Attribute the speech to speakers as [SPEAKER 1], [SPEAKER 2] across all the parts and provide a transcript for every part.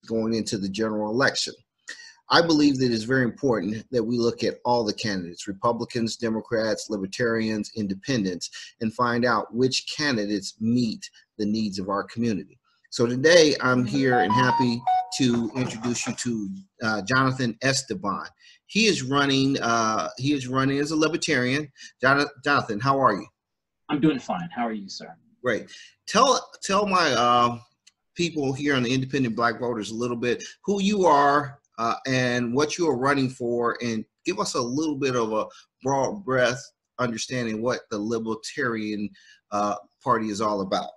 [SPEAKER 1] going into the general election. I believe that it's very important that we look at all the candidates, Republicans, Democrats, Libertarians, Independents, and find out which candidates meet the needs of our community. So today I'm here and happy to introduce you to Jonathan Esteban. He is running as a Libertarian. Jonathan, how are you?
[SPEAKER 2] I'm doing fine. How are you, sir?
[SPEAKER 1] Great. Tell my people here on the Independent Black Voters a little bit who you are and what you are running for, and give us a little bit of a broad breath understanding what the Libertarian Party is all about.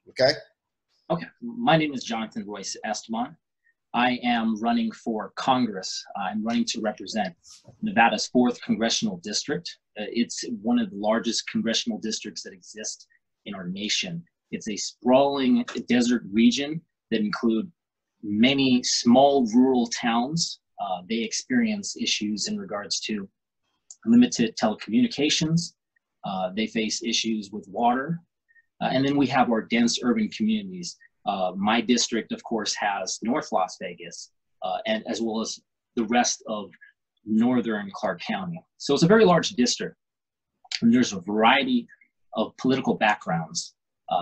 [SPEAKER 1] Okay?
[SPEAKER 2] Okay. My name is Jonathan Royce Esteban. I am running for Congress. I'm running to represent Nevada's 4th Congressional District. It's one of the largest congressional districts that exist in our nation. It's a sprawling desert region that include many small rural towns. They experience issues in regards to limited telecommunications. They face issues with water. And then we have our dense urban communities. My district, of course, has North Las Vegas, and as well as the rest of northern Clark County. So it's a very large district. And there's a variety of political backgrounds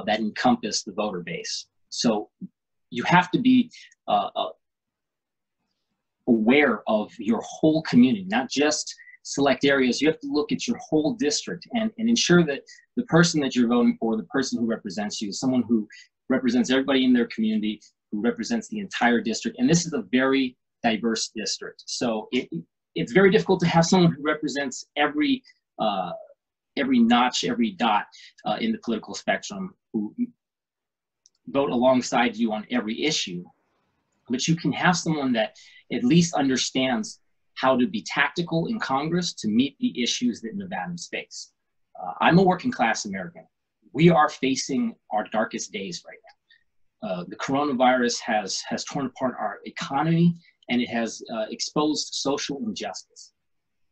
[SPEAKER 2] that encompass the voter base. So you have to be aware of your whole community, not just select areas. You have to look at your whole district and ensure that the person that you're voting for, the person who represents you, is someone who represents everybody in their community, who represents the entire district. And this is a very diverse district. So it's very difficult to have someone who represents every notch, every dot in the political spectrum, who vote alongside you on every issue. But you can have someone that at least understands how to be tactical in Congress to meet the issues that Nevadans face. I'm a working class American. We are facing our darkest days right now. The coronavirus has torn apart our economy, and it has exposed social injustice.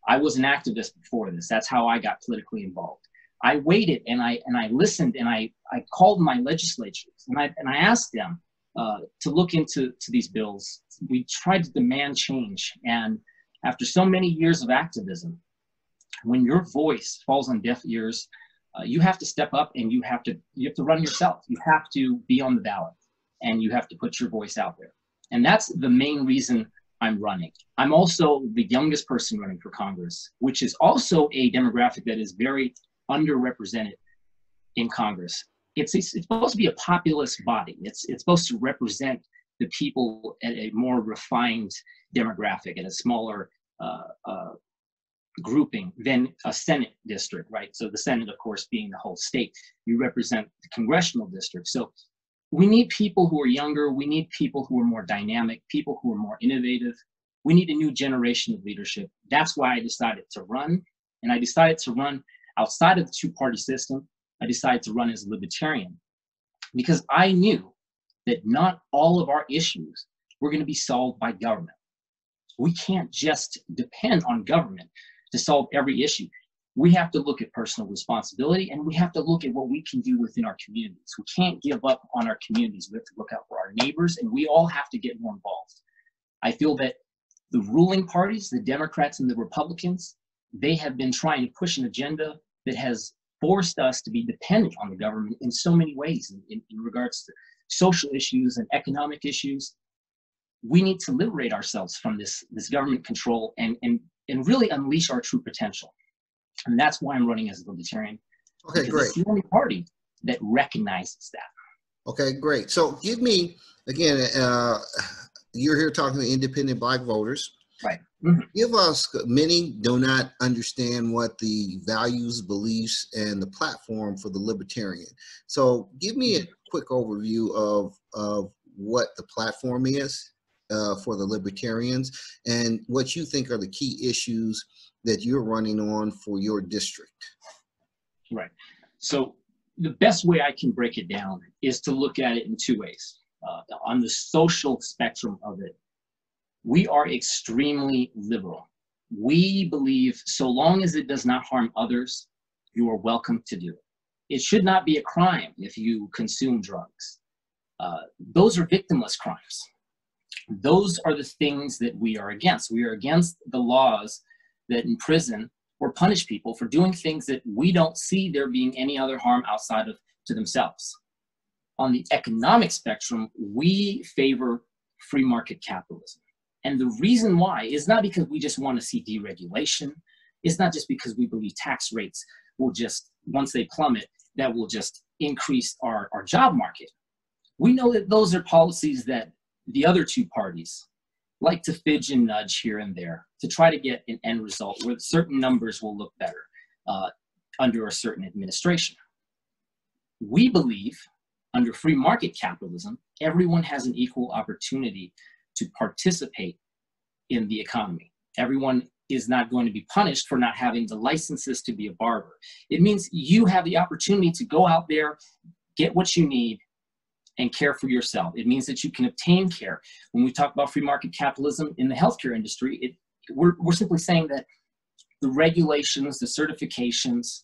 [SPEAKER 2] I was an activist before this. That's how I got politically involved. I waited and I listened, and I called my legislatures and I asked them to look into these bills. We tried to demand change, and after so many years of activism, when your voice falls on deaf ears, you have to step up and you have to run yourself. You have to be on the ballot, and you have to put your voice out there. And that's the main reason I'm running. I'm also the youngest person running for Congress, which is also a demographic that is very underrepresented in Congress. It's supposed to be a populist body. It's supposed to represent the people at a more refined demographic and a smaller grouping than a Senate district, right? So the Senate, of course, being the whole state, you represent the congressional district. So we need people who are younger. We need people who are more dynamic, people who are more innovative. We need a new generation of leadership. That's why I decided to run. And I decided to run outside of the two-party system. I decided to run as a Libertarian because I knew that not all of our issues were going to be solved by government. We can't just depend on government to solve every issue. We have to look at personal responsibility, and we have to look at what we can do within our communities. We can't give up on our communities. We have to look out for our neighbors, and we all have to get more involved. I feel that the ruling parties, the Democrats and the Republicans, they have been trying to push an agenda that has forced us to be dependent on the government in so many ways in regards to social issues and economic issues. We need to liberate ourselves from this government control and really unleash our true potential. And that's why I'm running as a Libertarian.
[SPEAKER 1] Okay, great.
[SPEAKER 2] It's the only party that recognizes that.
[SPEAKER 1] Okay, great. So give me, again, you're here talking to independent Black voters.
[SPEAKER 2] Right. Mm-hmm.
[SPEAKER 1] Give us, many do not understand what the values, beliefs, and the platform for the Libertarian. So give me a quick overview of what the platform is for the Libertarians and what you think are the key issues that you're running on for your district.
[SPEAKER 2] Right. So the best way I can break it down is to look at it in two ways. On the social spectrum of it, we are extremely liberal. We believe so long as it does not harm others, you are welcome to do it. It should not be a crime if you consume drugs. Those are victimless crimes. Those are the things that we are against. We are against the laws that imprison or punish people for doing things that we don't see there being any other harm outside of to themselves. On the economic spectrum, we favor free market capitalism. And the reason why is not because we just want to see deregulation. It's not just because we believe tax rates will just, once they plummet, that will just increase our job market. We know that those are policies that the other two parties like to fidge and nudge here and there to try to get an end result where certain numbers will look better under a certain administration. We believe under free market capitalism, everyone has an equal opportunity to participate in the economy. Everyone is not going to be punished for not having the licenses to be a barber. It means you have the opportunity to go out there, get what you need, and care for yourself. It means that you can obtain care. When we talk about free market capitalism in the healthcare industry, we're simply saying that the regulations, the certifications,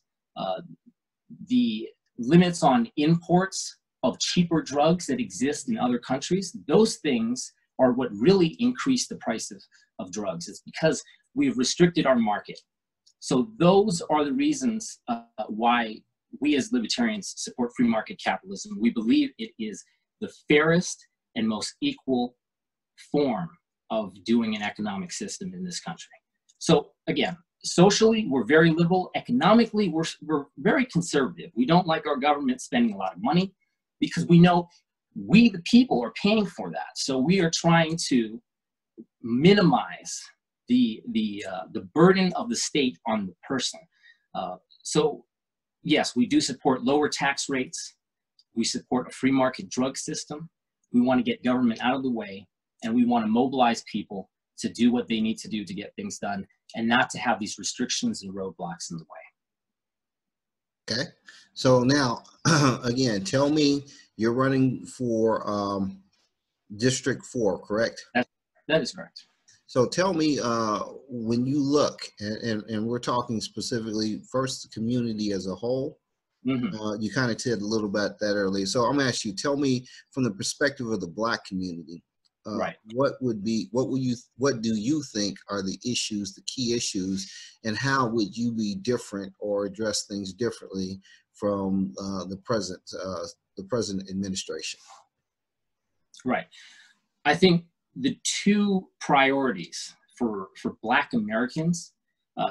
[SPEAKER 2] the limits on imports of cheaper drugs that exist in other countries, those things are what really increase the price of drugs. It's because we've restricted our market. So those are the reasons why we as libertarians support free market capitalism. We believe it is the fairest and most equal form of doing an economic system in this country. So again, socially, we're very liberal. Economically, we're very conservative. We don't like our government spending a lot of money because we know we, the people, are paying for that. So we are trying to minimize the burden of the state on the person. So yes, we do support lower tax rates. We support a free market drug system. We want to get government out of the way, and we want to mobilize people to do what they need to do to get things done and not to have these restrictions and roadblocks in the way.
[SPEAKER 1] Okay. So now, again, tell me, you're running for District 4, correct?
[SPEAKER 2] That is correct.
[SPEAKER 1] So tell me, when you look, and we're talking specifically first the community as a whole, you kind of said a little bit that earlier. So I'm gonna ask you, tell me from the perspective of the Black community,
[SPEAKER 2] right.
[SPEAKER 1] what do you think are the issues, the key issues, and how would you be different or address things differently from the present administration? Right.
[SPEAKER 2] I think the two priorities for Black Americans,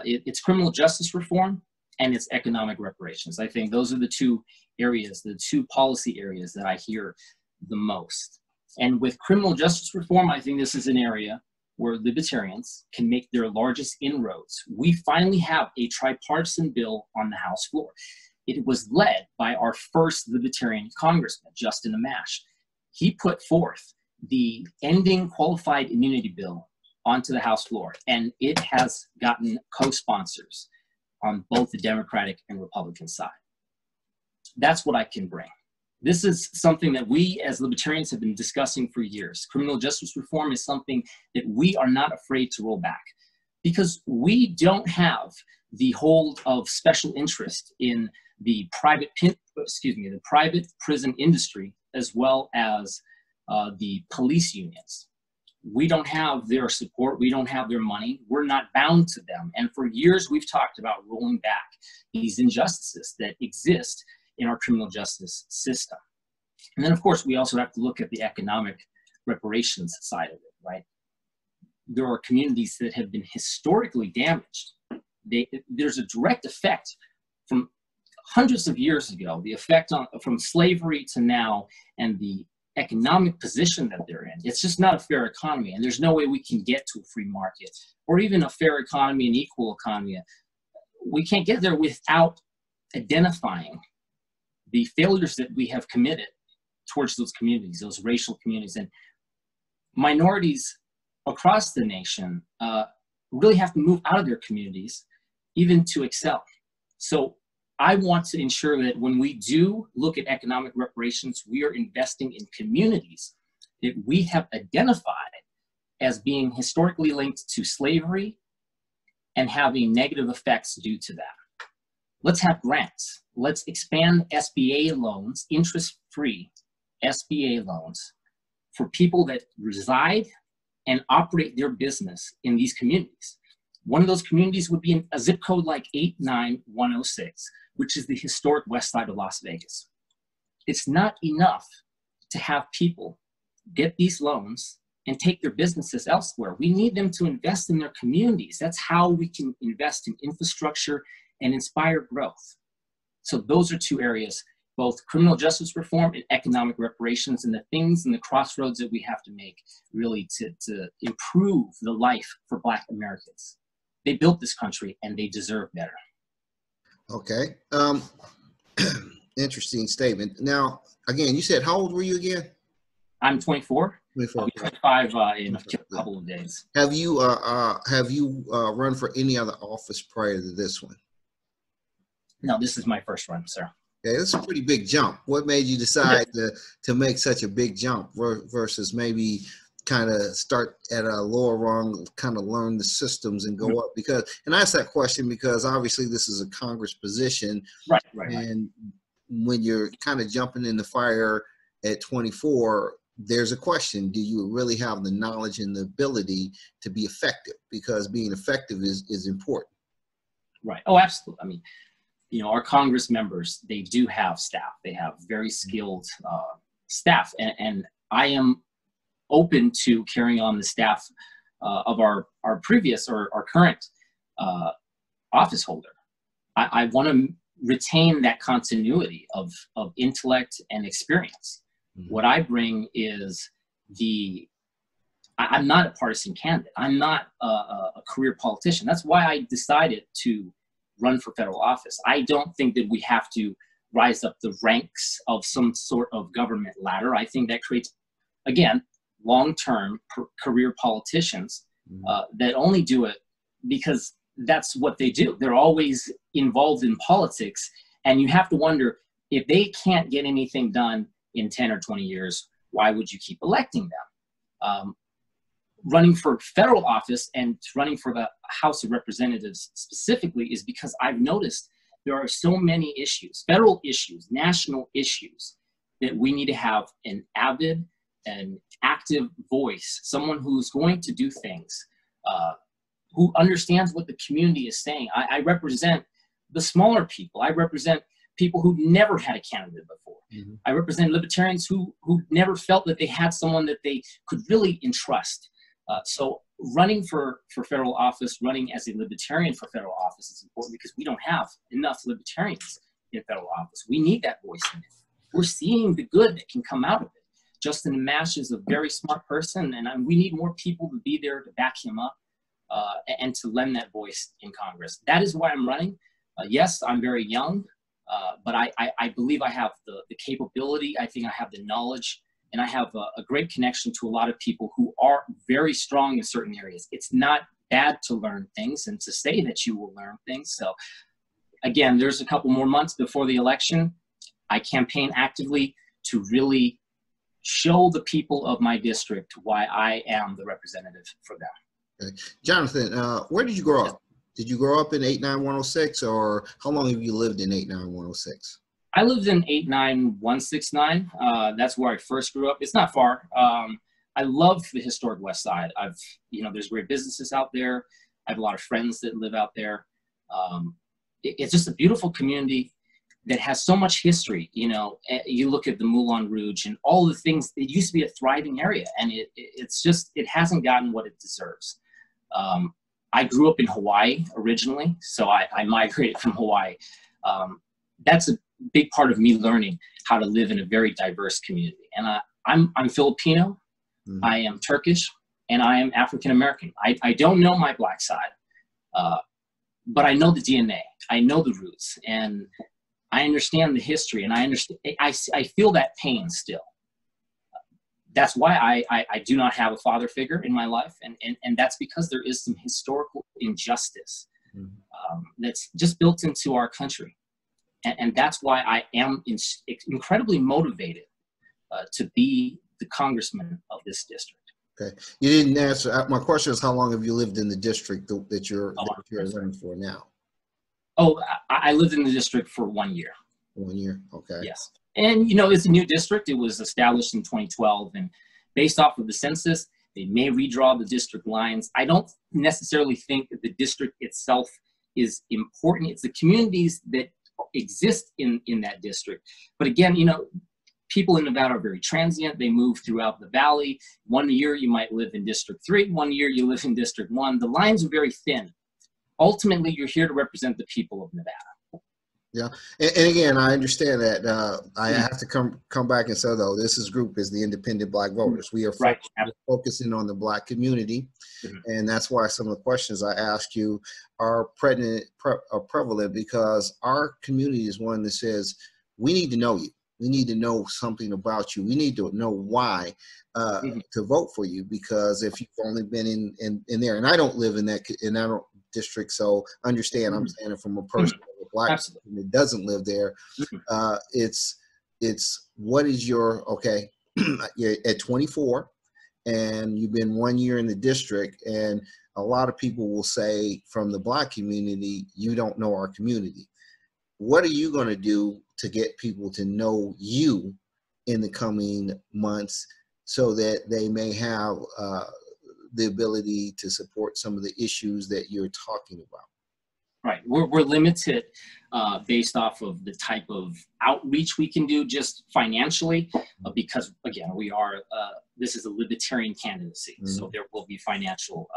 [SPEAKER 2] it's criminal justice reform and it's economic reparations. I think those are the two areas, the two policy areas that I hear the most. And with criminal justice reform, I think this is an area where libertarians can make their largest inroads. We finally have a tripartisan bill on the House floor. It was led by our first libertarian congressman, Justin Amash. He put forth the ending qualified immunity bill onto the House floor, and it has gotten co-sponsors on both the Democratic and Republican side. That's what I can bring. This is something that we as libertarians have been discussing for years. Criminal justice reform is something that we are not afraid to roll back because we don't have the hold of special interest in the private prison industry as well as the police unions. We don't have their support. We don't have their money. We're not bound to them. And for years, we've talked about rolling back these injustices that exist in our criminal justice system. And then, of course, we also have to look at the economic reparations side of it, right? There are communities that have been historically damaged. There's a direct effect from hundreds of years ago, the effect from slavery to now and the economic position that they're in. It's just not a fair economy, and there's no way we can get to a free market or even a fair economy, an equal economy. We can't get there without identifying the failures that we have committed towards those communities, those racial communities. And minorities across the nation really have to move out of their communities even to excel. So I want to ensure that when we do look at economic reparations, we are investing in communities that we have identified as being historically linked to slavery and having negative effects due to that. Let's have grants. Let's expand SBA loans, interest-free SBA loans for people that reside and operate their business in these communities. One of those communities would be in a zip code like 89106, which is the historic west side of Las Vegas. It's not enough to have people get these loans and take their businesses elsewhere. We need them to invest in their communities. That's how we can invest in infrastructure and inspire growth. So those are two areas, both criminal justice reform and economic reparations, and the things and the crossroads that we have to make really to improve the life for Black Americans. They built this country and they deserve better.
[SPEAKER 1] Okay. Interesting statement. Now, again, you said, how old were you again?
[SPEAKER 2] I'm 24.
[SPEAKER 1] 24.
[SPEAKER 2] I'll be 25 in a couple of days.
[SPEAKER 1] Have you run for any other office prior to this one?
[SPEAKER 2] No, this is my first run, sir.
[SPEAKER 1] Okay, that's a pretty big jump. What made you decide to make such a big jump versus maybe kind of start at a lower rung, kind of learn the systems and go up? Because, and I asked that question because obviously this is a Congress position.
[SPEAKER 2] Right.
[SPEAKER 1] And when you're kind of jumping in the fire at 24, there's a question: do you really have the knowledge and the ability to be effective? Because being effective is important.
[SPEAKER 2] Right. Oh, absolutely. I mean, you know, our Congress members, they do have staff. They have very skilled staff, and I am open to carrying on the staff of our previous or our current office holder. I want to retain that continuity of intellect and experience. What I bring is I'm not a partisan candidate. I'm not a career politician. That's why I decided to run for federal office. I don't think that we have to rise up the ranks of some sort of government ladder. I think that creates, again, long-term career politicians that only do it because that's what they do. They're always involved in politics, and you have to wonder, if they can't get anything done in 10 or 20 years, why would you keep electing them? Running for federal office and running for the House of Representatives specifically is because I've noticed there are so many issues, federal issues, national issues, that we need to have an avid and active voice, someone who's going to do things, who understands what the community is saying. I represent the smaller people. I represent people who never had a candidate before. I represent libertarians who never felt that they had someone that they could really entrust. So running for federal office, running as a libertarian for federal office is important because we don't have enough libertarians in federal office. We need that voice in it. We're seeing the good that can come out of it. Justin Amash is a very smart person, and we need more people to be there to back him up and to lend that voice in Congress. That is why I'm running. Yes, I'm very young, but I believe I have the capability. I think I have the knowledge, and I have a great connection to a lot of people who are very strong in certain areas. It's not bad to learn things and to say that you will learn things. So again, there's a couple more months before the election. I campaign actively to really show the people of my district why I am the representative for them.
[SPEAKER 1] Okay. Jonathan, where did you grow up? Did you grow up in 89106, or how long have you lived in 89106?
[SPEAKER 2] I lived in 89169. That's where I first grew up. It's not far. I love the historic West Side. There's great businesses out there. I have a lot of friends that live out there. It's just a beautiful community that has so much history. You know, you look at the Moulin Rouge and all the things. It used to be a thriving area, and it hasn't gotten what it deserves. I grew up in Hawaii originally, so I migrated from Hawaii. That's a big part of me learning how to live in a very diverse community. And I'm Filipino, I am Turkish, and I am African American. I don't know my Black side, but I know the DNA. I know the roots, and I understand the history, and I feel that pain still. That's why I do not have a father figure in my life, and that's because there is some historical injustice that's just built into our country. And that's why I am incredibly motivated to be the congressman of this district.
[SPEAKER 1] Okay. You didn't answer. My question is, how long have you lived in the district that you're running for now?
[SPEAKER 2] Oh, I lived in the district for 1 year.
[SPEAKER 1] 1 year, okay.
[SPEAKER 2] Yes. And, it's a new district. It was established in 2012. And based off of the census, They may redraw the district lines. I don't necessarily think that the district itself is important. It's the communities that exist in that district. But again, you know, people in Nevada are very transient. They move throughout the valley. One year you might live in District 3. One year you live in District 1. The lines are very thin. Ultimately, you're here to represent the people of Nevada.
[SPEAKER 1] Yeah, and again, I understand that. I have to come back and say, though, this group is the independent Black voters. We are focusing on the Black community, and that's why some of the questions I asked you are prevalent, because our community is one that says, we need to know you. We need to know something about you. We need to know why to vote for you, because if you've only been in there, and I don't live in that district, so understand I'm saying it from a person Black person that doesn't live there. It's what is your, okay, you're at 24 and you've been 1 year in the district, and a lot of people will say from the Black community, you don't know our community. What are you going to do to get people to know you in the coming months so that they may have the ability to support some of the issues that you're talking about?
[SPEAKER 2] Right, we're limited based off of the type of outreach we can do just financially, because again, we are, this is a Libertarian candidacy, so there will be financial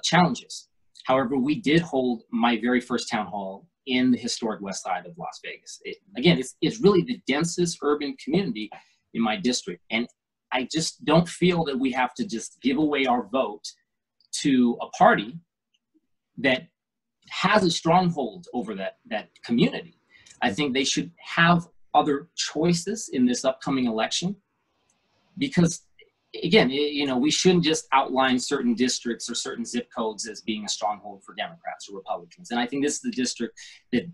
[SPEAKER 2] challenges. However, we did hold my very first town hall in the historic west side of Las Vegas. Again, it's really the densest urban community in my district, and I just don't feel that we have to just give away our vote to a party that has a stronghold over that community. I think they should have other choices in this upcoming election, because again, you know, we shouldn't just outline certain districts or certain zip codes as being a stronghold for Democrats or Republicans. And I think this is the district that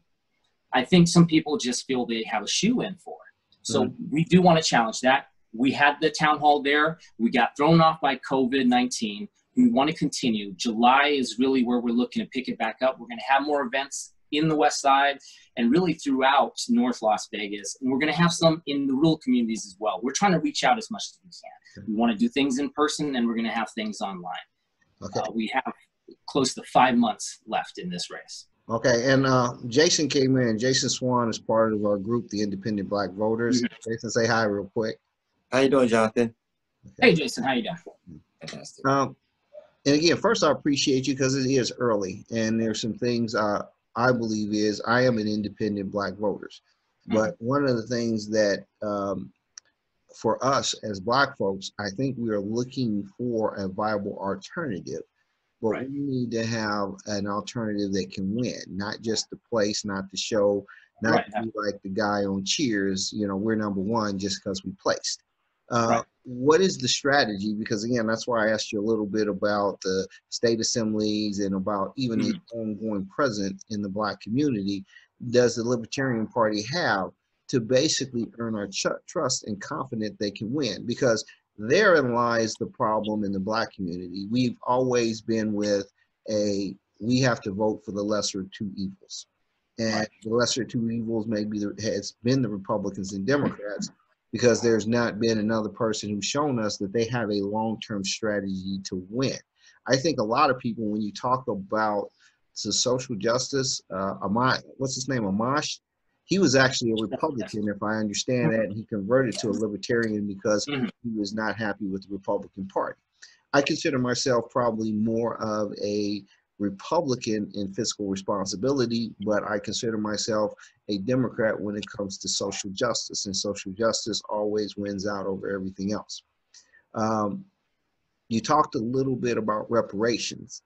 [SPEAKER 2] I think some people just feel they have a shoe in for. So we do want to challenge that. We had the town hall there. We got thrown off by COVID-19. We want to continue. July is really where we're looking to pick it back up. We're going to have more events in the west side and really throughout North Las Vegas. And we're going to have some in the rural communities as well. We're trying to reach out as much as we can. We want to do things in person, and we're going to have things online. Okay. We have close to 5 months left in this race.
[SPEAKER 1] Okay, and Jason came in. Jason Swan is part of our group, the Independent Black Voters. Jason, say hi real quick.
[SPEAKER 3] How you doing, Jonathan?
[SPEAKER 2] Okay. Hey, Jason, how you doing?
[SPEAKER 3] Fantastic.
[SPEAKER 1] And again, first, I appreciate you because it is early, and there's some things I believe is I am an independent Black voters. But one of the things that for us as Black folks, I think we are looking for a viable alternative. But we need to have an alternative that can win, not just the place, not the show, not to be like the guy on Cheers, you know, we're number one just because we placed. What is the strategy? Because again, that's why I asked you a little bit about the state assemblies and about even the ongoing presence in the Black community. Does the Libertarian Party have to basically earn our trust and confidence they can win? Because therein lies the problem in the Black community. We've always been with we have to vote for the lesser of two evils. And the lesser of two evils has been the Republicans and Democrats, because there's not been another person who's shown us that they have a long-term strategy to win. I think a lot of people, when you talk about the social justice, what's his name, Amash? He was actually a Republican, if I understand that, and he converted to a Libertarian because he was not happy with the Republican Party. I consider myself probably more of a Republican in fiscal responsibility, but I consider myself a Democrat when it comes to social justice, and social justice always wins out over everything else. You talked a little bit about reparations.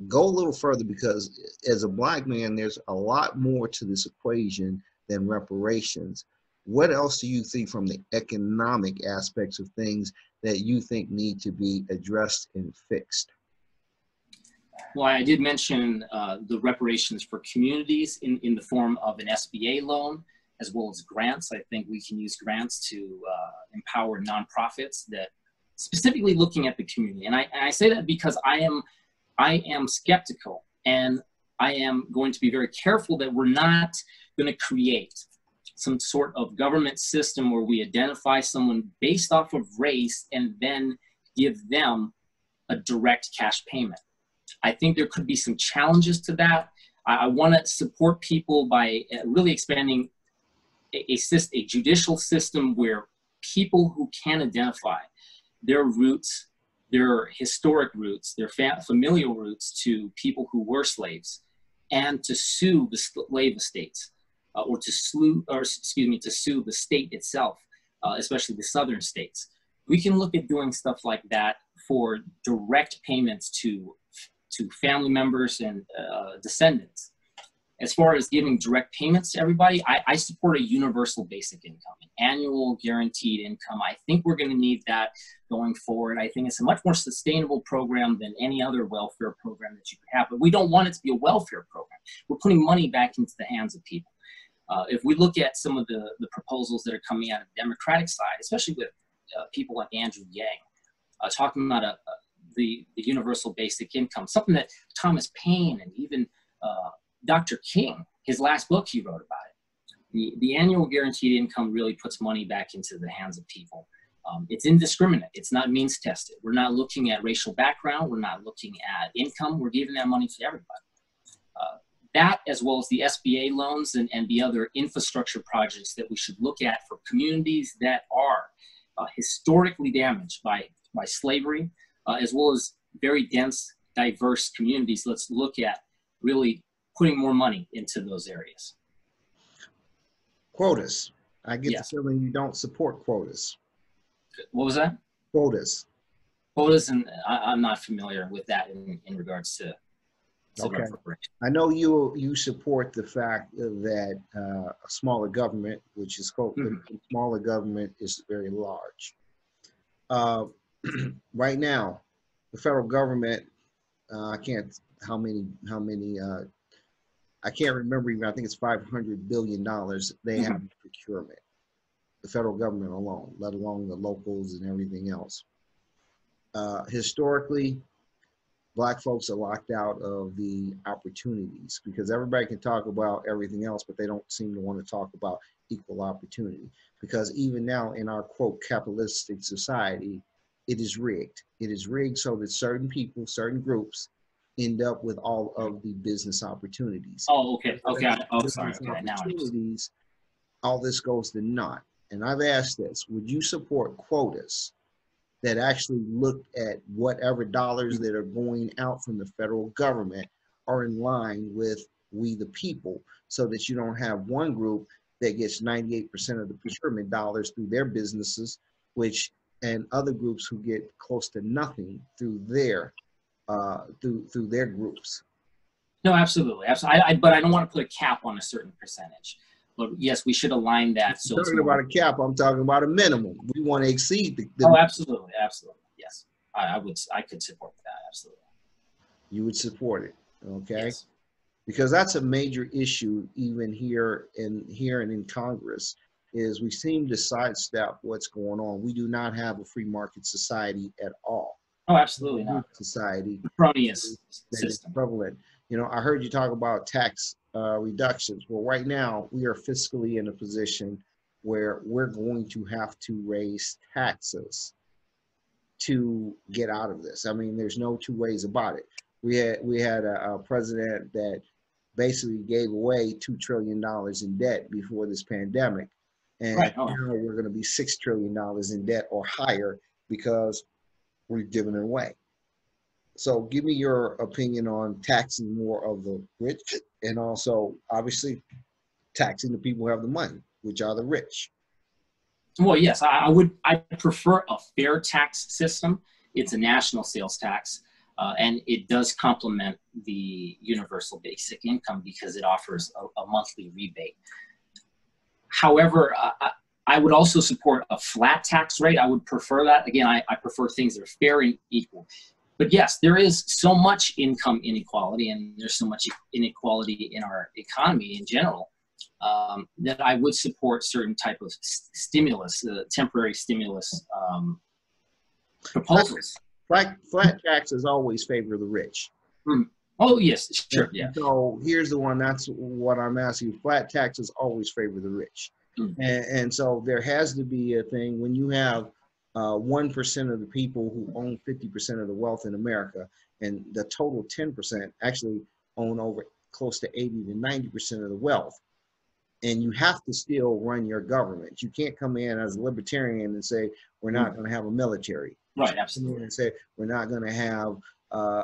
[SPEAKER 1] Go a little further, because as a Black man, there's a lot more to this equation than reparations. What else do you think from the economic aspects of things that you think need to be addressed and fixed?
[SPEAKER 2] Well, I did mention the reparations for communities in the form of an SBA loan, as well as grants. I think we can use grants to empower nonprofits that specifically looking at the community. And I say that because I am skeptical, and I am going to be very careful that we're not going to create some sort of government system where we identify someone based off of race and then give them a direct cash payment. I think there could be some challenges to that. I want to support people by really expanding a judicial system where people who can identify their roots, their historic roots, their familial roots to people who were slaves, and to sue the slave estates, or to sue the state itself, especially the southern states. We can look at doing stuff like that for direct payments to family members and descendants. As far as giving direct payments to everybody, I support a universal basic income, an annual guaranteed income. I think we're going to need that going forward. I think it's a much more sustainable program than any other welfare program that you could have. But we don't want it to be a welfare program. We're putting money back into the hands of people. If we look at some of the proposals that are coming out of the Democratic side, especially with people like Andrew Yang, talking about the universal basic income, something that Thomas Paine and even Dr. King, his last book, he wrote about it. The annual guaranteed income really puts money back into the hands of people. It's indiscriminate. It's not means tested. We're not looking at racial background. We're not looking at income. We're giving that money to everybody. That, as well as the SBA loans and the other infrastructure projects that we should look at for communities that are historically damaged by slavery, as well as very dense, diverse communities. Let's look at really putting more money into those areas.
[SPEAKER 1] Quotas. I get
[SPEAKER 2] Yes.
[SPEAKER 1] the feeling you don't support quotas.
[SPEAKER 2] What was that?
[SPEAKER 1] Quotas.
[SPEAKER 2] Quotas, and I'm not familiar with that in regards to
[SPEAKER 1] Okay. I know you support the fact that a smaller government, which is called smaller government, is very large. Right now, the federal government, I can't I can't remember even. I think it's $500 billion they have in procurement. The federal government alone, let alone the locals and everything else. Historically, Black folks are locked out of the opportunities because everybody can talk about everything else, but they don't seem to want to talk about equal opportunity. Because even now in our, quote, capitalistic society, it is rigged. It is rigged so that certain people, certain groups end up with all of the business opportunities.
[SPEAKER 2] Oh, okay. Okay. Oh, sorry. Okay. Now
[SPEAKER 1] opportunities, all this goes to naught. And I've asked this, would you support quotas that actually look at whatever dollars that are going out from the federal government are in line with we the people, so that you don't have one group that gets 98% of the procurement dollars through their businesses, and other groups who get close to nothing through their through their groups?
[SPEAKER 2] No, absolutely. Absolutely. But I don't want to put a cap on a certain percentage. But yes, we should align that. So
[SPEAKER 1] I'm talking about a cap. I'm talking about a minimum. We want to exceed the
[SPEAKER 2] oh, absolutely. Absolutely. Yes. I could support that. Absolutely.
[SPEAKER 1] You would support it. Okay.
[SPEAKER 2] Yes.
[SPEAKER 1] Because that's a major issue even here and in Congress, is we seem to sidestep what's going on. We do not have a free market society at all.
[SPEAKER 2] Oh, absolutely not.
[SPEAKER 1] Society
[SPEAKER 2] Cronyist
[SPEAKER 1] that
[SPEAKER 2] system.
[SPEAKER 1] is prevalent. You know, I heard you talk about tax reductions. Well, right now we are fiscally in a position where we're going to have to raise taxes to get out of this. I mean, there's no two ways about it. We had a president that basically gave away $2 trillion in debt before this pandemic. And
[SPEAKER 2] right.
[SPEAKER 1] now we're going to be $6 trillion in debt or higher because we've given it away. So give me your opinion on taxing more of the rich, and also obviously taxing the people who have the money, which are the rich.
[SPEAKER 2] Well, yes, I prefer a fair tax system. It's a national sales tax, and it does complement the universal basic income because it offers a monthly rebate. However, I would also support a flat tax rate. I would prefer that. Again, I prefer things that are fair and equal. But yes, there is so much income inequality, and there's so much inequality in our economy in general, that I would support certain type of stimulus, temporary stimulus proposals.
[SPEAKER 1] Flat taxes always favor the rich.
[SPEAKER 2] Oh, yes, sure, yeah.
[SPEAKER 1] So here's the one, that's what I'm asking you. Flat taxes always favor the rich. And so there has to be a thing when you have 1% of the people who own 50% of the wealth in America, and the total 10% actually own over close to 80 to 90% of the wealth. And you have to still run your government. You can't come in as a libertarian and say, we're not going to have a military.
[SPEAKER 2] Right, absolutely.
[SPEAKER 1] And say, we're not going to have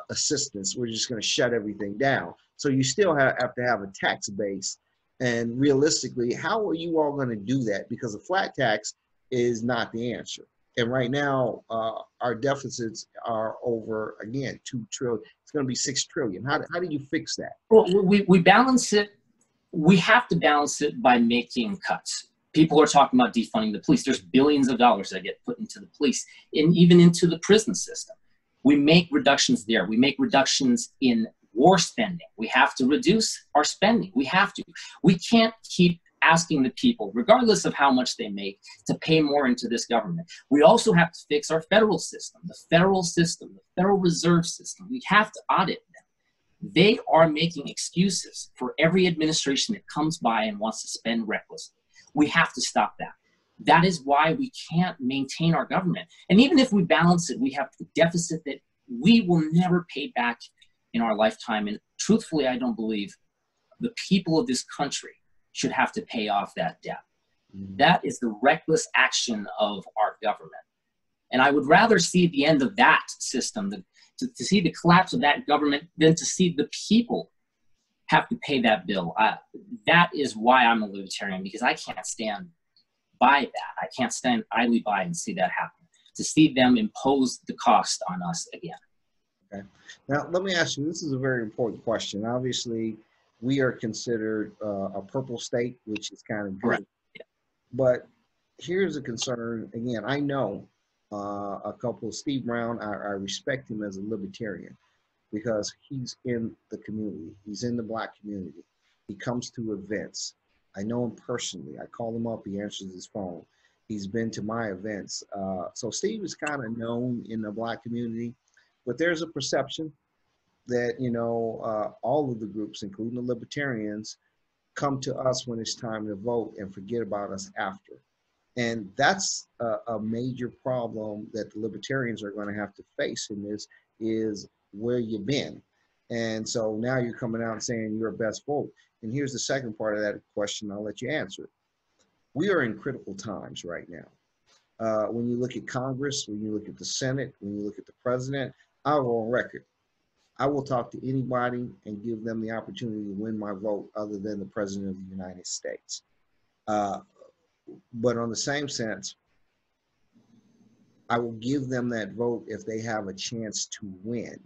[SPEAKER 1] assistance. We're just going to shut everything down. So you still have to have a tax base. And realistically, how are you all going to do that? Because a flat tax is not the answer. And right now, our deficits are over, again, 2 trillion. It's going to be 6 trillion. How do you fix that?
[SPEAKER 2] Well, we balance it. We have to balance it by making cuts. People are talking about defunding the police. There's billions of dollars that get put into the police and even into the prison system. We make reductions there. We make reductions in war spending. We have to reduce our spending. We have to. We can't keep asking the people, regardless of how much they make, to pay more into this government. We also have to fix our federal system, the Federal Reserve System. We have to audit them. They are making excuses for every administration that comes by and wants to spend recklessly. We have to stop that. That is why we can't maintain our government. And even if we balance it, we have a deficit that we will never pay back in our lifetime. And truthfully, I don't believe the people of this country should have to pay off that debt. That is the reckless action of our government. And I would rather see the end of that system, to see the collapse of that government, than to see the people have to pay that bill. That is why I'm a libertarian, because I can't stand by that. I can't stand idly by and see that happen, to see them impose the cost on us again.
[SPEAKER 1] Okay. Now, let me ask you, this is a very important question. Obviously, we are considered a purple state, which is kind of good.
[SPEAKER 2] Right. Yeah.
[SPEAKER 1] But here's a concern. Again, I know a couple, Steve Brown, I respect him as a libertarian because he's in the community. He's in the Black community. He comes to events. I know him personally. I call him up. He answers his phone. He's been to my events. So Steve is kind of known in the Black community, but there's a perception that, you know, all of the groups, including the libertarians, come to us when it's time to vote and forget about us after. And that's a major problem that the libertarians are going to have to face in this, is where you've been. And so now you're coming out and saying you're a best vote. And here's the second part of that question. I'll let you answer it. We are in critical times right now. When you look at Congress, when you look at the Senate, when you look at the president, I'll go on record. I will talk to anybody and give them the opportunity to win my vote other than the president of the United States. But on the same sense, I will give them that vote if they have a chance to win.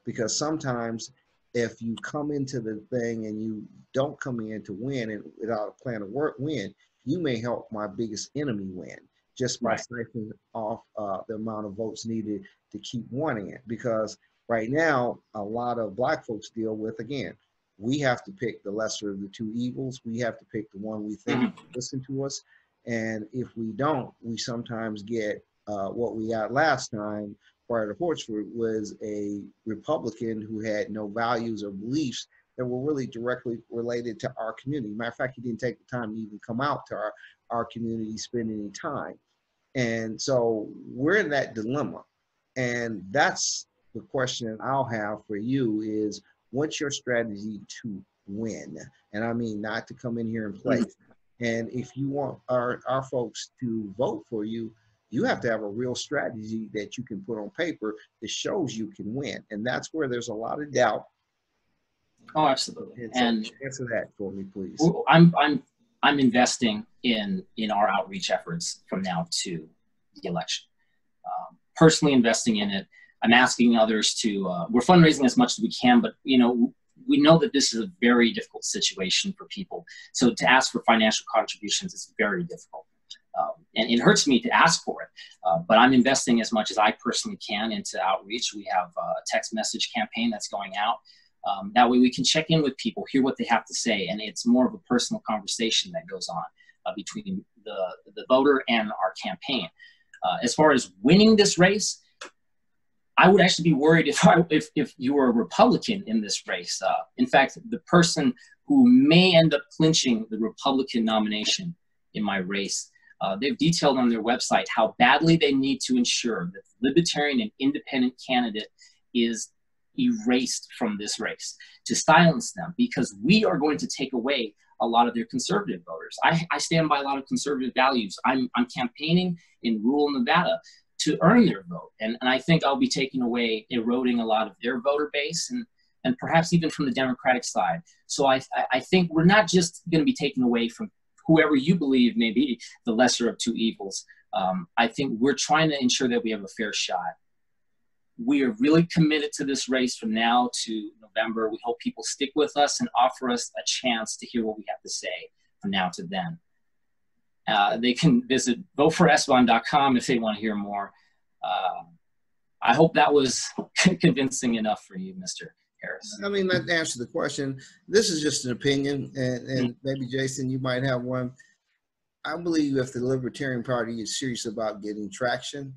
[SPEAKER 1] Because sometimes if you come into the thing and you don't come in to win and without a plan of work win, you may help my biggest enemy win just by siphoning off the amount of votes needed to keep winning it. Because right now, a lot of Black folks deal with, again, we have to pick the lesser of the two evils. We have to pick the one we think will listen to us. And if we don't, we sometimes get what we got last time prior to Horchford was a Republican who had no values or beliefs that were really directly related to our community. Matter of fact, he didn't take the time to even come out to our community, spend any time. And so we're in that dilemma. And that's the question I'll have for you is, what's your strategy to win? And I mean, not to come in here and play. And if you want our folks to vote for you, you have to have a real strategy that you can put on paper that shows you can win. And that's where there's a lot of doubt.
[SPEAKER 2] Oh, absolutely. And
[SPEAKER 1] answer that for me, please.
[SPEAKER 2] I'm investing in our outreach efforts from now to the election. Personally investing in it. I'm asking others to, we're fundraising as much as we can, but you know, we know that this is a very difficult situation for people. So to ask for financial contributions is very difficult. And it hurts me to ask for it, but I'm investing as much as I personally can into outreach. We have a text message campaign that's going out. That way we can check in with people, hear what they have to say, and it's more of a personal conversation that goes on between the voter and our campaign. As far as winning this race, I would actually be worried if you were a Republican in this race. In fact, the person who may end up clinching the Republican nomination in my race they've detailed on their website how badly they need to ensure that the Libertarian and independent candidate is erased from this race, to silence them, because we are going to take away a lot of their conservative voters. I stand by a lot of conservative values. I'm campaigning in rural Nevada to earn their vote. And I think I'll be taking away, eroding a lot of their voter base, and perhaps even from the Democratic side. So I think we're not just going to be taking away from whoever you believe may be the lesser of two evils. I think we're trying to ensure that we have a fair shot. We are really committed to this race from now to November. We hope people stick with us and offer us a chance to hear what we have to say from now to then. They can visit voteforesteban.com if they want to hear more. I hope that was convincing enough for you, Mr. Harris.
[SPEAKER 1] I mean, that answers the question. This is just an opinion, and maybe, Jason, you might have one. I believe if the Libertarian Party is serious about getting traction,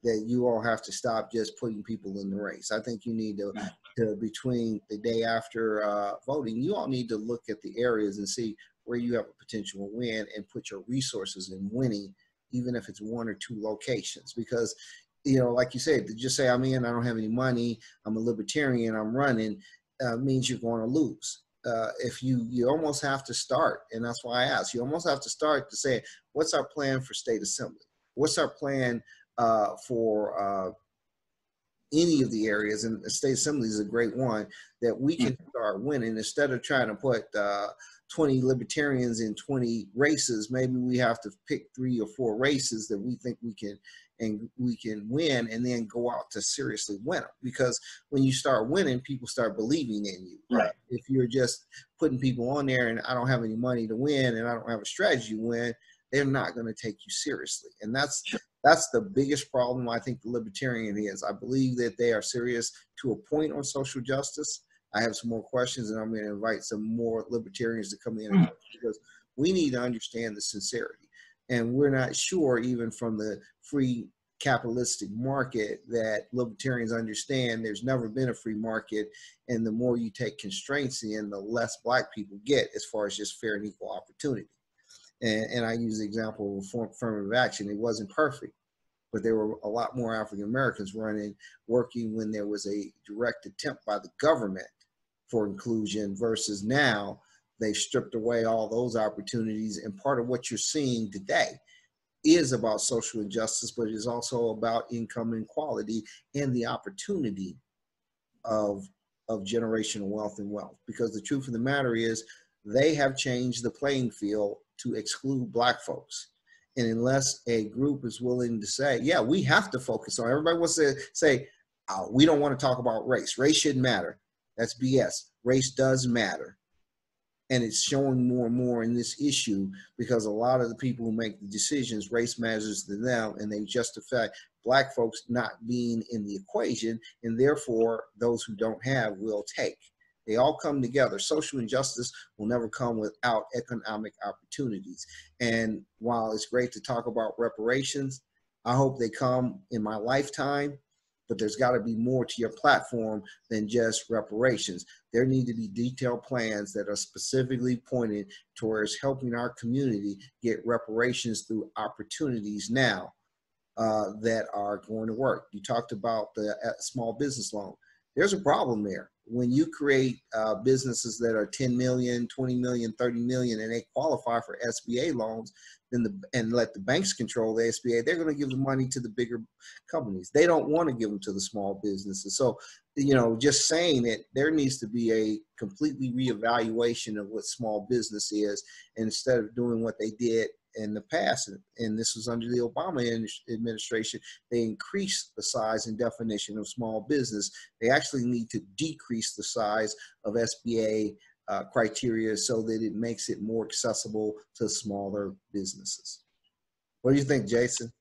[SPEAKER 1] that you all have to stop just putting people in the race. I think you need to between the day after voting, you all need to look at the areas and see where you have a potential win and put your resources in winning, even if it's one or two locations. Because, you know, like you said, to just say I'm in, I don't have any money, I'm a Libertarian, I'm running, means you're going to lose. If you almost have to start, and that's why I asked, you almost have to start to say, what's our plan for state assembly? What's our plan for any of the areas? And the state assembly is a great one that we can start winning. Instead of trying to put 20 Libertarians in 20 races, maybe we have to pick 3 or 4 races that we think we can win, and then go out to seriously win them. Because when you start winning, people start believing in you.
[SPEAKER 2] Right.
[SPEAKER 1] If you're just putting people on there and I don't have any money to win and I don't have a strategy to win, they're not going to take you seriously. And that's the biggest problem I think the Libertarian is. I believe that they are serious to a point on social justice. I have some more questions, and I'm going to invite some more Libertarians to come in because we need to understand the sincerity. And we're not sure, even from the free capitalistic market, that Libertarians understand there's never been a free market, and the more you take constraints in, the less Black people get as far as just fair and equal opportunity. And I use the example of affirmative action. It wasn't perfect, but there were a lot more African Americans working when there was a direct attempt by the government for inclusion, versus now they've stripped away all those opportunities. And part of what you're seeing today is about social injustice, but it is also about income inequality and the opportunity of generational wealth and wealth. Because the truth of the matter is, they have changed the playing field to exclude Black folks. And unless a group is willing to say, yeah, we have to focus on, everybody wants to say, oh, we don't want to talk about race. Race shouldn't matter. That's BS. Race does matter. And it's showing more and more in this issue, because a lot of the people who make the decisions, race matters to them, and they justify Black folks not being in the equation, and therefore those who don't have will take. They all come together. Social injustice will never come without economic opportunities. And while it's great to talk about reparations, I hope they come in my lifetime, but there's got to be more to your platform than just reparations. There need to be detailed plans that are specifically pointed towards helping our community get reparations through opportunities now that are going to work. You talked about the small business loan. There's a problem there. When you create businesses that are 10 million, 20 million, 30 million, and they qualify for SBA loans, and let the banks control the SBA, they're going to give the money to the bigger companies. They don't want to give them to the small businesses. So, you know, just saying it, there needs to be a completely reevaluation of what small business is, instead of doing what they did in the past. And this was under the Obama administration. They increased the size and definition of small business. They actually need to decrease the size of SBA criteria so that it makes it more accessible to smaller businesses. What do you think, Jason?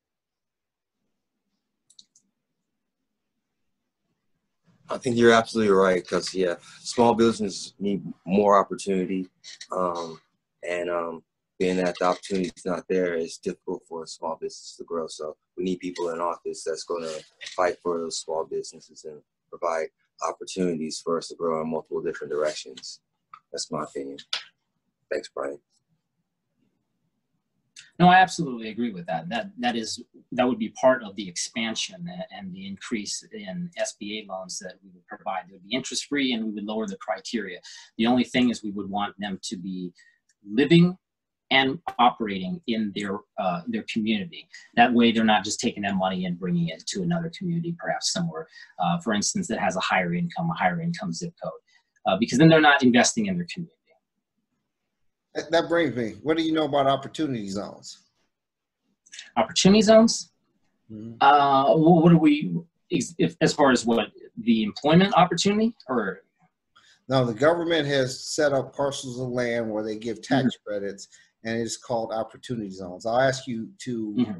[SPEAKER 3] I think you're absolutely right, because yeah, small businesses need more opportunity, being that the opportunity is not there, it's difficult for a small business to grow. So we need people in office that's going to fight for those small businesses and provide opportunities for us to grow in multiple different directions. That's my opinion. Thanks, Brian.
[SPEAKER 2] No, I absolutely agree with that. That would be part of the expansion and the increase in SBA loans that we would provide. They would be interest free, and we would lower the criteria. The only thing is we would want them to be living and operating in their community. That way, they're not just taking that money and bringing it to another community, perhaps somewhere, for instance, that has a higher income zip code, because then they're not investing in their community.
[SPEAKER 1] That brings me, what do you know about opportunity zones?
[SPEAKER 2] Opportunity zones?
[SPEAKER 1] Mm-hmm.
[SPEAKER 2] What are we, as far as what, the employment opportunity, or?
[SPEAKER 1] No, the government has set up parcels of land where they give tax credits, and it's called opportunity zones. I'll ask you to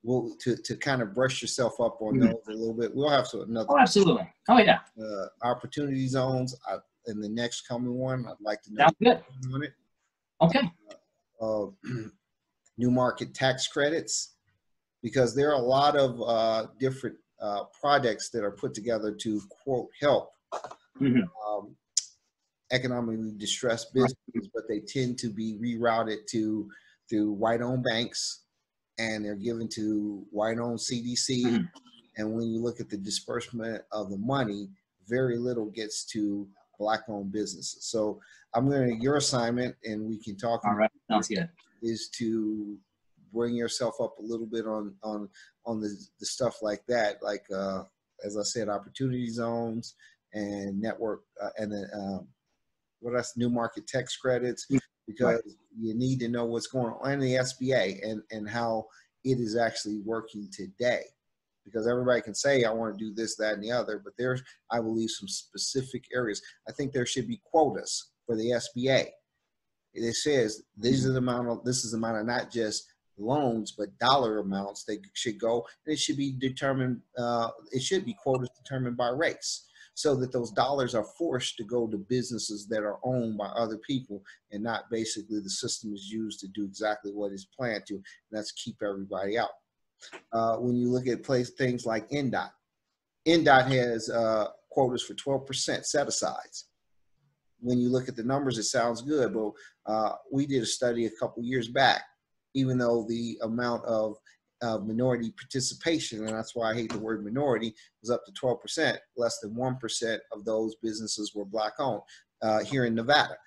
[SPEAKER 1] to kind of brush yourself up on those a little bit. We'll have another.
[SPEAKER 2] Oh, absolutely. Oh, yeah.
[SPEAKER 1] Opportunity zones. In the next coming one, I'd like to know.
[SPEAKER 2] Sounds good.
[SPEAKER 1] On it.
[SPEAKER 2] Okay.
[SPEAKER 1] New market tax credits, because there are a lot of different projects that are put together to, quote, help economically distressed businesses, but they tend to be rerouted through white-owned banks, and they're given to white-owned CDC. And when you look at the disbursement of the money, very little gets to Black-owned businesses. So your assignment, and we can talk.
[SPEAKER 2] All right, sounds good.
[SPEAKER 1] Is to bring yourself up a little bit on the stuff like that, like as I said, opportunity zones and network and what else, new market tax credits, because you need to know what's going on in the SBA and how it is actually working today. Because everybody can say, I want to do this, that, and the other, but there's, I believe, some specific areas. I think there should be quotas for the SBA. It says this is the amount of not just loans, but dollar amounts they should go. And it should be determined. It should be quotas determined by race, so that those dollars are forced to go to businesses that are owned by other people, and not basically the system is used to do exactly what it's planned to, and that's keep everybody out. When you look at things like NDOT has quotas for 12% set-asides. When you look at the numbers, it sounds good, but we did a study a couple years back, even though the amount of minority participation, and that's why I hate the word minority, was up to 12%, less than 1% of those businesses were Black-owned. Here in Nevada,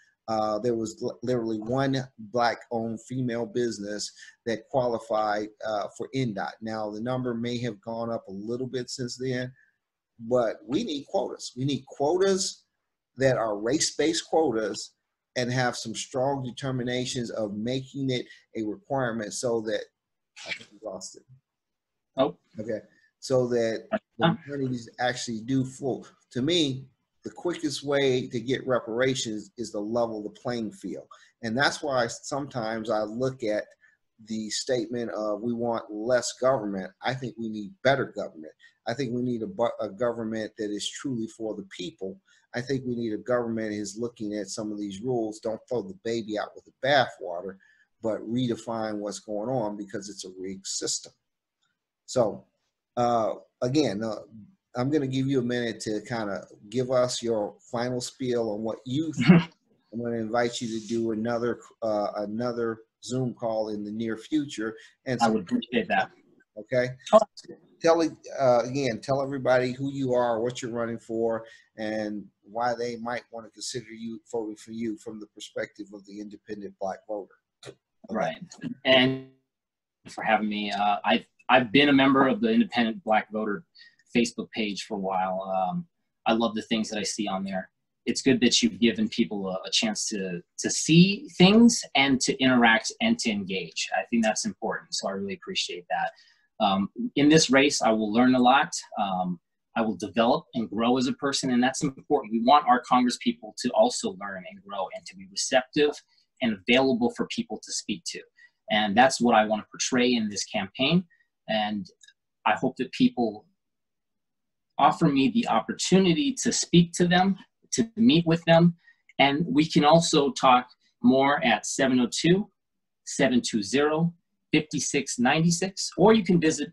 [SPEAKER 1] there was literally one Black-owned female business that qualified for NDOT. Now, the number may have gone up a little bit since then, but we need quotas. We need quotas that are race-based quotas and have some strong determinations of making it a requirement, so that, I think we lost it.
[SPEAKER 2] Oh.
[SPEAKER 1] Okay. So that the communities actually do flow. To me, the quickest way to get reparations is to level the playing field. And that's why sometimes I look at the statement of we want less government. I think we need better government. I think we need a government that is truly for the people. I think we need a government that is looking at some of these rules. Don't throw the baby out with the bathwater, but redefine what's going on, because it's a rigged system. So again, I'm going to give you a minute to kind of give us your final spiel on what you think. I'm going to invite you to do another Zoom call in the near future. And
[SPEAKER 2] I would appreciate that.
[SPEAKER 1] Okay. Tell everybody who you are, what you're running for, and why they might want to consider you voting for you from the perspective of the independent Black voter. Okay.
[SPEAKER 2] Right. And for having me, I've been a member of the Independent Black Voter Facebook page for a while. I love the things that I see on there. It's good that you've given people a chance to see things and to interact and to engage. I think that's important, so I really appreciate that. In this race, I will learn a lot. I will develop and grow as a person, and that's important. We want our Congresspeople to also learn and grow and to be receptive and available for people to speak to. And that's what I want to portray in this campaign. And I hope that people offer me the opportunity to speak to them, to meet with them. And we can also talk more at 702-720-5696, or you can visit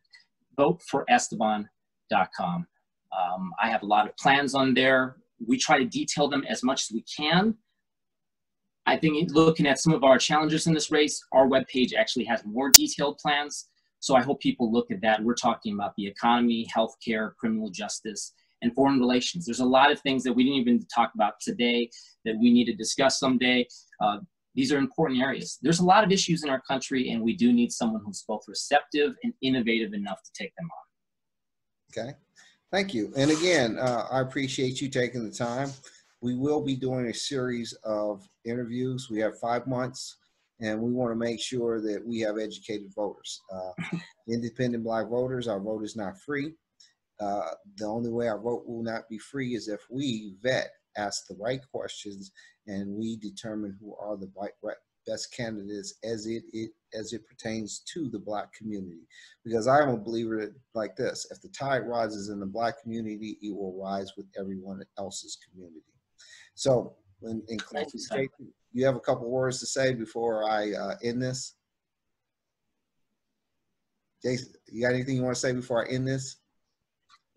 [SPEAKER 2] voteforesteban.com. I have a lot of plans on there. We try to detail them as much as we can, I think looking at some of our challengers in this race, our webpage actually has more detailed plans. So I hope people look at that. We're talking about the economy, healthcare, criminal justice, and foreign relations. There's a lot of things that we didn't even talk about today that we need to discuss someday. These are important areas. There's a lot of issues in our country, and we do need someone who's both receptive and innovative enough to take them on.
[SPEAKER 1] Okay, thank you. And again, I appreciate you taking the time. We will be doing a series of interviews. We have 5 months, and we want to make sure that we have educated voters. Independent Black voters, our vote is not free. The only way our vote will not be free is if we vet, ask the right questions, and we determine who are the best candidates as it pertains to the Black community. Because I am a believer like this: if the tide rises in the Black community, it will rise with everyone else's community. So, in closing, you have a couple words to say before I end this? Jason, you got anything you want to say before I end this?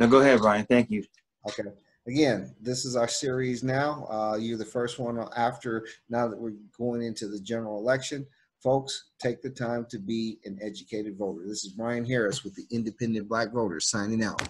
[SPEAKER 3] No, go ahead, Brian. Thank you.
[SPEAKER 1] Okay. Again, this is our series now. You're the first one now that we're going into the general election. Folks, take the time to be an educated voter. This is Brian Harris with the Independent Black Voters signing out.